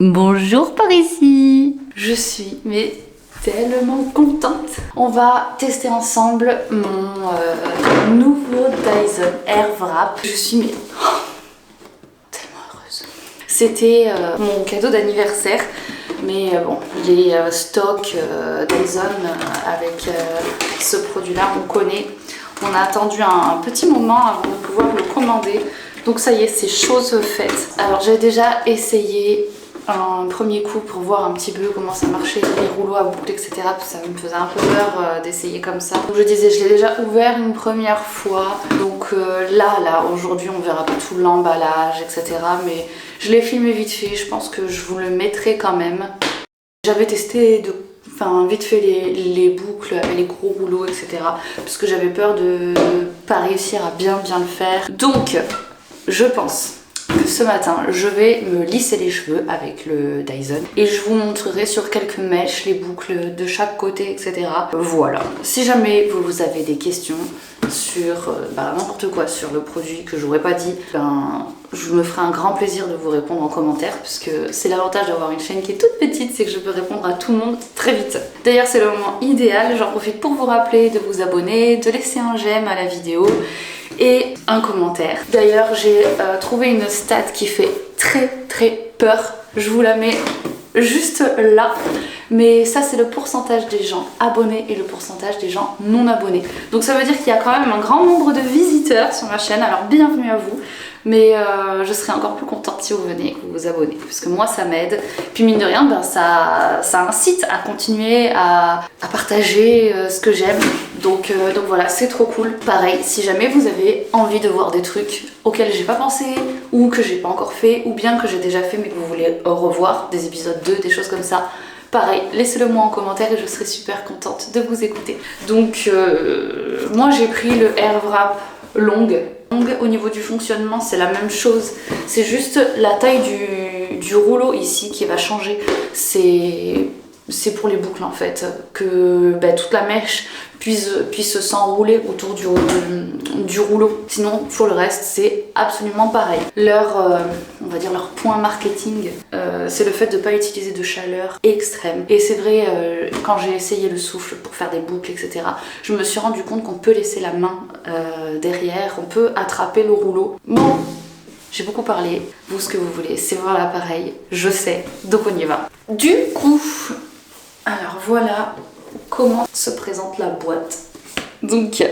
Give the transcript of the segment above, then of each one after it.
Bonjour par ici. Je suis tellement contente. On va tester ensemble mon nouveau Dyson Airwrap. Je suis tellement heureuse. C'était mon cadeau d'anniversaire. Mais bon, les stocks Dyson avec ce produit-là, on connaît. On a attendu un petit moment avant de pouvoir le commander. Donc ça y est, c'est chose faite. Alors j'ai déjà essayé un premier coup pour voir un petit peu comment ça marchait, les rouleaux à boucles, etc. Ça me faisait un peu peur d'essayer comme ça. Donc je disais, je l'ai déjà ouvert une première fois. Donc là, aujourd'hui, on verra pas tout l'emballage, etc. Mais je l'ai filmé vite fait, je pense que je vous le mettrai quand même. J'avais testé vite fait les boucles, les gros rouleaux, etc. Parce que j'avais peur de pas réussir à bien le faire. Donc, je pense que ce matin, je vais me lisser les cheveux avec le Dyson. Et je vous montrerai sur quelques mèches les boucles de chaque côté, etc. Voilà. Si jamais vous avez des questions sur n'importe quoi sur le produit que j'aurais pas dit, je me ferai un grand plaisir de vous répondre en commentaire, puisque c'est l'avantage d'avoir une chaîne qui est toute petite, c'est que je peux répondre à tout le monde très vite. D'ailleurs, c'est le moment idéal, j'en profite pour vous rappeler de vous abonner, de laisser un j'aime à la vidéo et un commentaire. D'ailleurs, j'ai trouvé une stat qui fait très peur, je vous la mets juste là. Mais ça, c'est le pourcentage des gens abonnés et le pourcentage des gens non abonnés. Donc ça veut dire qu'il y a quand même un grand nombre de visiteurs sur ma chaîne. Alors bienvenue à vous. Mais je serais encore plus contente si vous venez et que vous vous abonnez. Parce que moi, ça m'aide. Puis mine de rien, ça incite à continuer à partager ce que j'aime. Donc voilà, c'est trop cool. Pareil, si jamais vous avez envie de voir des trucs auxquels j'ai pas pensé, ou que j'ai pas encore fait, ou bien que j'ai déjà fait mais que vous voulez revoir, des épisodes 2, des choses comme ça, pareil, laissez-le moi en commentaire et je serai super contente de vous écouter. Donc moi j'ai pris le Airwrap long. Au niveau du fonctionnement, c'est la même chose. C'est juste la taille du rouleau ici qui va changer. C'est pour les boucles en fait, que toute la mèche puisse s'enrouler autour du rouleau. Sinon, pour le reste, c'est absolument pareil. On va dire leur point marketing, c'est le fait de ne pas utiliser de chaleur extrême. Et c'est vrai, quand j'ai essayé le souffle pour faire des boucles, etc., je me suis rendu compte qu'on peut laisser la main derrière, on peut attraper le rouleau. Bon, j'ai beaucoup parlé, vous ce que vous voulez, c'est voir l'appareil, je sais, donc on y va. Du coup, alors voilà comment se présente la boîte. Donc,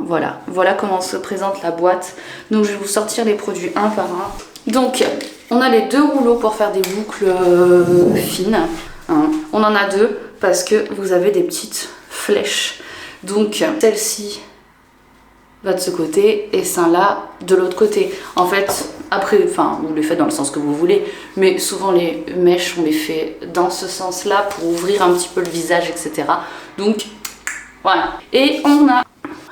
voilà comment se présente la boîte. Donc je vais vous sortir les produits un par un. Donc, on a les deux rouleaux pour faire des boucles fines. On en a deux parce que vous avez des petites flèches. Donc, celle-ci va de ce côté et celle-là de l'autre côté. En fait, après, vous les faites dans le sens que vous voulez, mais souvent les mèches, on les fait dans ce sens-là pour ouvrir un petit peu le visage, etc. Donc, voilà. Et on a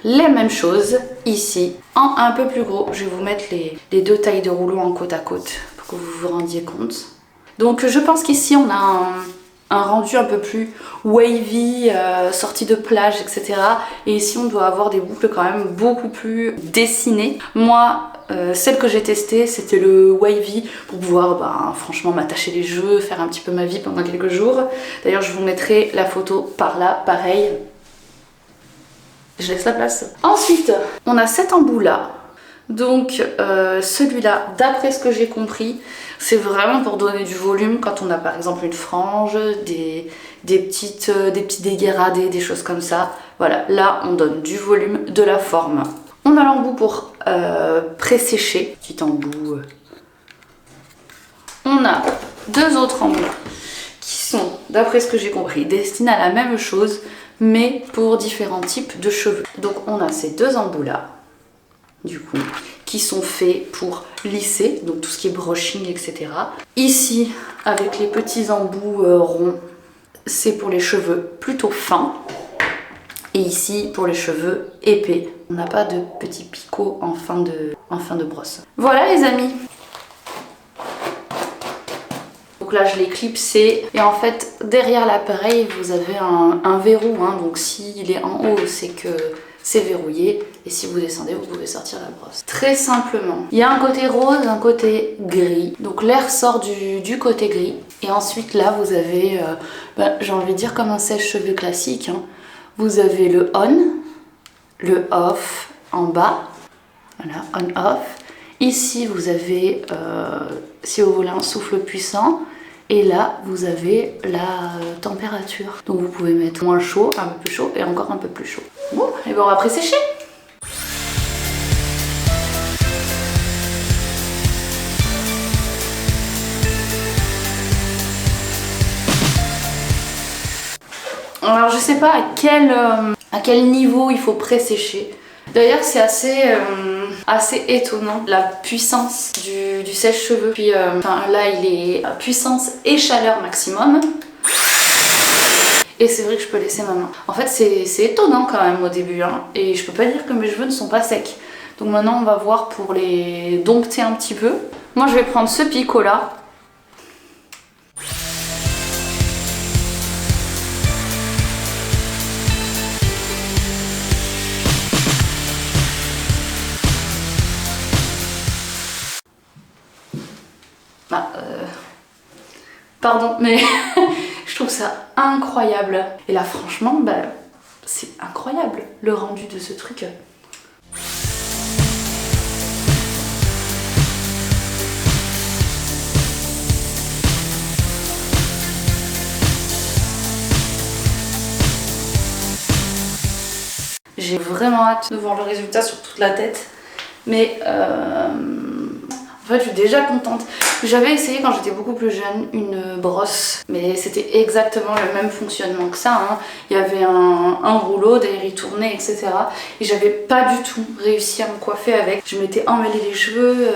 les mêmes choses ici, en un peu plus gros. Je vais vous mettre les deux tailles de rouleau en côte à côte pour que vous vous rendiez compte. Donc, je pense qu'ici, on a un rendu un peu plus wavy, sortie de plage, etc. Et ici on doit avoir des boucles quand même beaucoup plus dessinées. Moi, celle que j'ai testée, c'était le wavy pour pouvoir franchement m'attacher les cheveux, faire un petit peu ma vie pendant quelques jours. D'ailleurs, je vous mettrai la photo par là, pareil. Je laisse la place. Ensuite, on a cet embout là. Donc celui-là, d'après ce que j'ai compris, c'est vraiment pour donner du volume quand on a par exemple une frange, des petits dégradés, des choses comme ça. Voilà, là on donne du volume, de la forme. On a l'embout pour pré-sécher, petit embout. On a deux autres embouts qui sont, d'après ce que j'ai compris, destinés à la même chose, mais pour différents types de cheveux. Donc on a ces deux embouts là, du coup, qui sont faits pour lisser, donc tout ce qui est brushing, etc. Ici, avec les petits embouts ronds, c'est pour les cheveux plutôt fins. Et ici, pour les cheveux épais. On n'a pas de petits picots en fin de brosse. Voilà les amis. Donc là, je l'ai clipsé. Et en fait, derrière l'appareil, vous avez un verrou. Donc s'il est en haut, c'est que c'est verrouillé. Et si vous descendez, vous pouvez sortir la brosse. Très simplement. Il y a un côté rose, un côté gris. Donc l'air sort du côté gris. Et ensuite là, vous avez, j'ai envie de dire comme un sèche-cheveux classique. Hein. Vous avez le on, le off en bas. Voilà, on-off. Ici, vous avez, si vous voulez, un souffle puissant. Et là, vous avez la température. Donc vous pouvez mettre moins chaud, un peu plus chaud et encore un peu plus chaud. Bon, et bien on va pré-sécher. Alors je sais pas à quel niveau il faut pré-sécher. D'ailleurs c'est assez étonnant la puissance du sèche-cheveux. Puis là il est à puissance et chaleur maximum. Et c'est vrai que je peux laisser ma main. En fait c'est étonnant quand même au début. Hein, et je peux pas dire que mes cheveux ne sont pas secs. Donc maintenant on va voir pour les dompter un petit peu. Moi je vais prendre ce picot là. Pardon, mais je trouve ça incroyable. Et là, franchement, c'est incroyable le rendu de ce truc. J'ai vraiment hâte de voir le résultat sur toute la tête. Mais en fait, je suis déjà contente. J'avais essayé quand j'étais beaucoup plus jeune une brosse, mais c'était exactement le même fonctionnement que ça. Hein. Il y avait un rouleau, d'ailleurs il tournait, etc. Et j'avais pas du tout réussi à me coiffer avec. Je m'étais emmêlé les cheveux,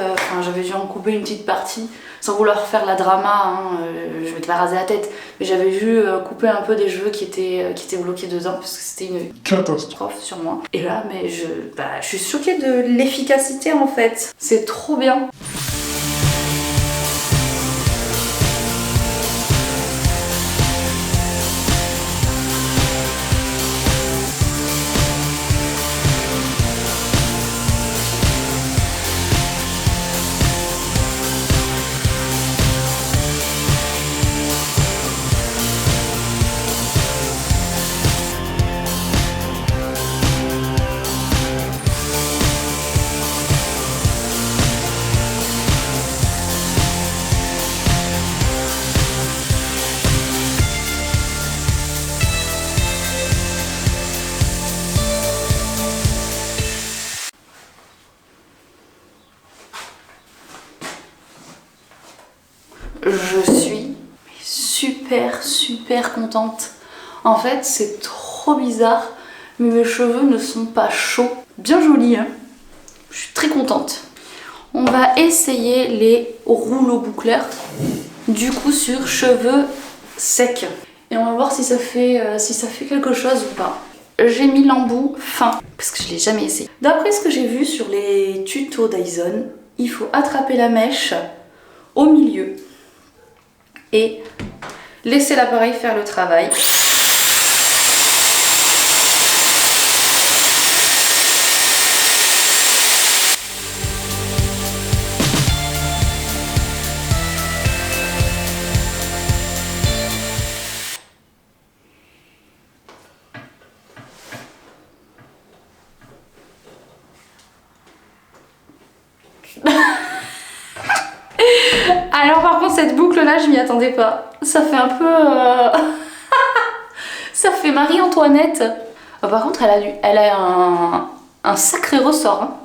j'avais dû en couper une petite partie, sans vouloir faire la drama. Hein. Je m'étais pas rasé la tête, mais j'avais dû couper un peu des cheveux qui étaient bloqués dedans parce que c'était une catastrophe sur moi. Et là, mais je suis choquée de l'efficacité en fait. C'est trop bien. Je suis super contente. En fait, c'est trop bizarre, mais mes cheveux ne sont pas chauds. Bien jolis, hein. Je suis très contente. On va essayer les rouleaux boucleurs, du coup sur cheveux secs. Et on va voir si ça fait quelque chose ou pas. J'ai mis l'embout fin, parce que je l'ai jamais essayé. D'après ce que j'ai vu sur les tutos Dyson, il faut attraper la mèche au milieu et laisser l'appareil faire le travail. Alors par contre cette boucle là je m'y attendais pas. Ça fait un peu... ça fait Marie-Antoinette. Oh, par contre elle a un sacré ressort. Hein.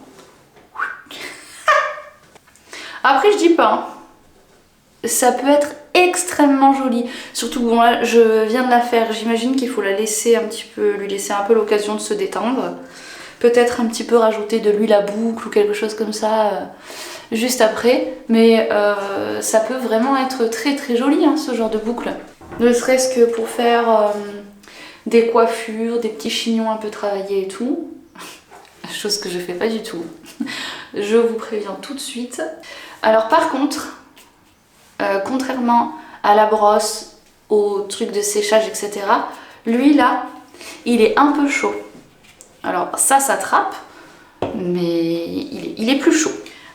Après je dis pas. Hein. Ça peut être extrêmement joli. Surtout bon là je viens de la faire. J'imagine qu'il faut la laisser un petit peu, lui laisser un peu l'occasion de se détendre. Peut-être un petit peu rajouter de l'huile à boucle ou quelque chose comme ça juste après. Mais ça peut vraiment être très joli hein, ce genre de boucle. Ne serait-ce que pour faire des coiffures, des petits chignons un peu travaillés et tout. Chose que je fais pas du tout. Je vous préviens tout de suite. Alors par contre, contrairement à la brosse, au truc de séchage, etc., lui là, il est un peu chaud. Alors ça s'attrape, mais il est plus chaud.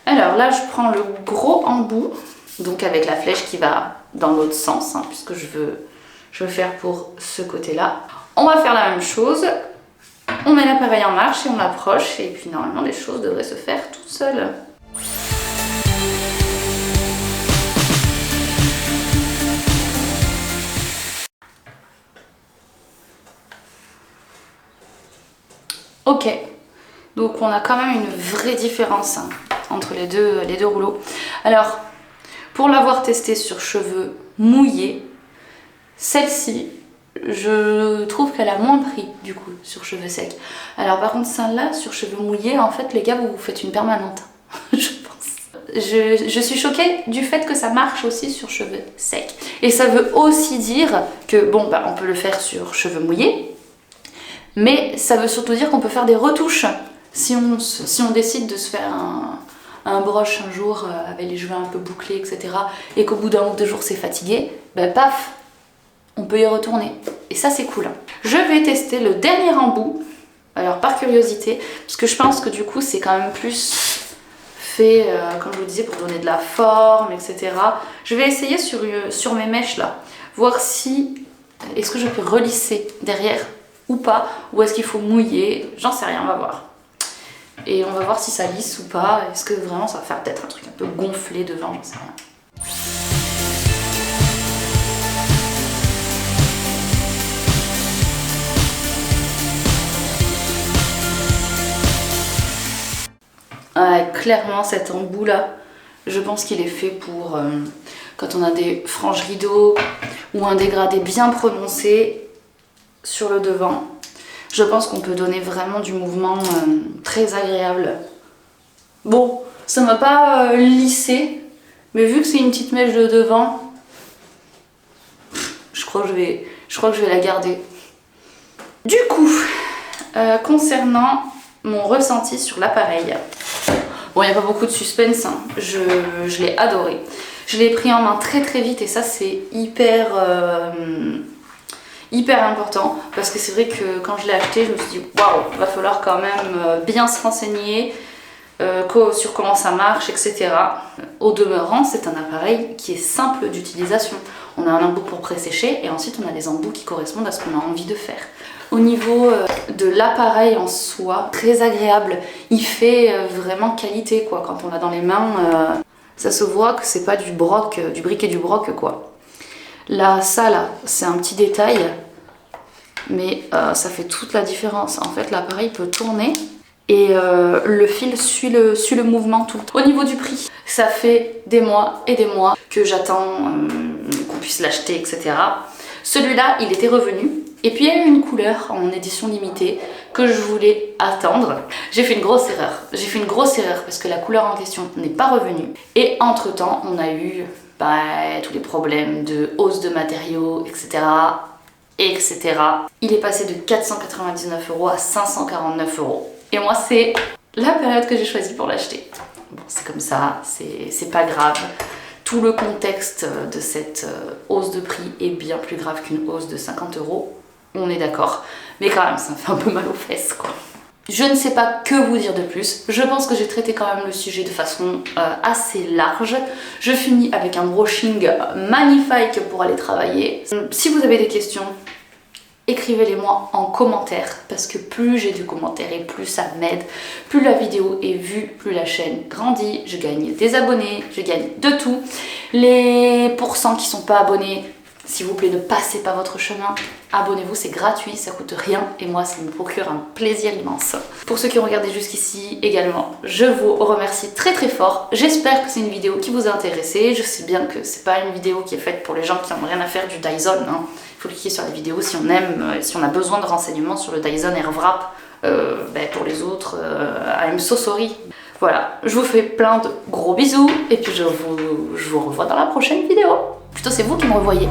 Alors là, je prends le gros embout, donc avec la flèche qui va dans l'autre sens, hein, puisque je veux faire pour ce côté-là. On va faire la même chose. On met l'appareil en marche et on approche, et puis normalement les choses devraient se faire toutes seules. Ok, donc on a quand même une vraie différence hein, entre les deux rouleaux. Alors, pour l'avoir testé sur cheveux mouillés, celle-ci, je trouve qu'elle a moins pris du coup sur cheveux secs. Alors par contre celle-là, sur cheveux mouillés, en fait les gars, vous faites une permanente, je pense. Je suis choquée du fait que ça marche aussi sur cheveux secs. Et ça veut aussi dire que, bon, bah, on peut le faire sur cheveux mouillés, mais ça veut surtout dire qu'on peut faire des retouches. Si on décide de se faire un broche un jour avec les cheveux un peu bouclés, etc. et qu'au bout d'un ou deux jours c'est fatigué, ben paf, on peut y retourner. Et ça c'est cool. Je vais tester le dernier embout, alors par curiosité, parce que je pense que du coup c'est quand même plus fait, comme je vous disais, pour donner de la forme, etc. Je vais essayer sur mes mèches là, voir si, est-ce que je peux relisser derrière ou pas, ou est-ce qu'il faut mouiller, j'en sais rien, on va voir. Et on va voir si ça lisse ou pas, est-ce que vraiment ça va faire peut-être un truc un peu gonflé devant, j'en sais rien. Ouais, clairement cet embout là, je pense qu'il est fait pour quand on a des franges rideaux ou un dégradé bien prononcé sur le devant. Je pense qu'on peut donner vraiment du mouvement très agréable. Bon, ça m'a pas lissé, mais vu que c'est une petite mèche de devant, je crois que je vais la garder. Du coup, concernant mon ressenti sur l'appareil, bon, il n'y a pas beaucoup de suspense, hein. Je l'ai adoré. Je l'ai pris en main très très vite et ça c'est hyper important parce que c'est vrai que quand je l'ai acheté, je me suis dit waouh, va falloir quand même bien se renseigner sur comment ça marche, etc. Au demeurant, c'est un appareil qui est simple d'utilisation. On a un embout pour pré-sécher et ensuite on a des embouts qui correspondent à ce qu'on a envie de faire. Au niveau de l'appareil en soi, très agréable, il fait vraiment qualité quoi. Quand on l'a dans les mains, ça se voit que c'est pas du broc, du bric et du broc quoi. Là, ça là, c'est un petit détail, mais ça fait toute la différence. En fait, l'appareil peut tourner et le fil suit le mouvement tout. Au niveau du prix, ça fait des mois et des mois que j'attends qu'on puisse l'acheter, etc. Celui-là, il était revenu. Et puis il y a eu une couleur en édition limitée que je voulais attendre. J'ai fait une grosse erreur. J'ai fait une grosse erreur parce que la couleur en question n'est pas revenue. Et entre temps, on a eu tous les problèmes de hausse de matériaux, etc. etc. Il est passé de 499 € à 549 €. Et moi, c'est la période que j'ai choisie pour l'acheter. Bon, c'est comme ça, c'est pas grave. Tout le contexte de cette hausse de prix est bien plus grave qu'une hausse de 50 €. On est d'accord. Mais quand même, ça me fait un peu mal aux fesses, quoi. Je ne sais pas que vous dire de plus. Je pense que j'ai traité quand même le sujet de façon assez large. Je finis avec un brushing magnifique pour aller travailler. Si vous avez des questions, écrivez-les moi en commentaire parce que plus j'ai de commentaires et plus ça m'aide, plus la vidéo est vue, plus la chaîne grandit, je gagne des abonnés, je gagne de tout. Les pourcents qui sont pas abonnés, s'il vous plaît, ne passez pas votre chemin. Abonnez-vous, c'est gratuit, ça coûte rien et moi ça me procure un plaisir immense. Pour ceux qui ont regardé jusqu'ici également, je vous remercie très très fort. J'espère que c'est une vidéo qui vous a intéressé. Je sais bien que c'est pas une vidéo qui est faite pour les gens qui n'ont rien à faire du Dyson, hein. Il faut cliquer sur les vidéos si on aime, si on a besoin de renseignements sur le Dyson Airwrap. Pour les autres, I'm so sorry. Voilà, je vous fais plein de gros bisous et puis je vous revois dans la prochaine vidéo. Plutôt c'est vous qui me revoyez.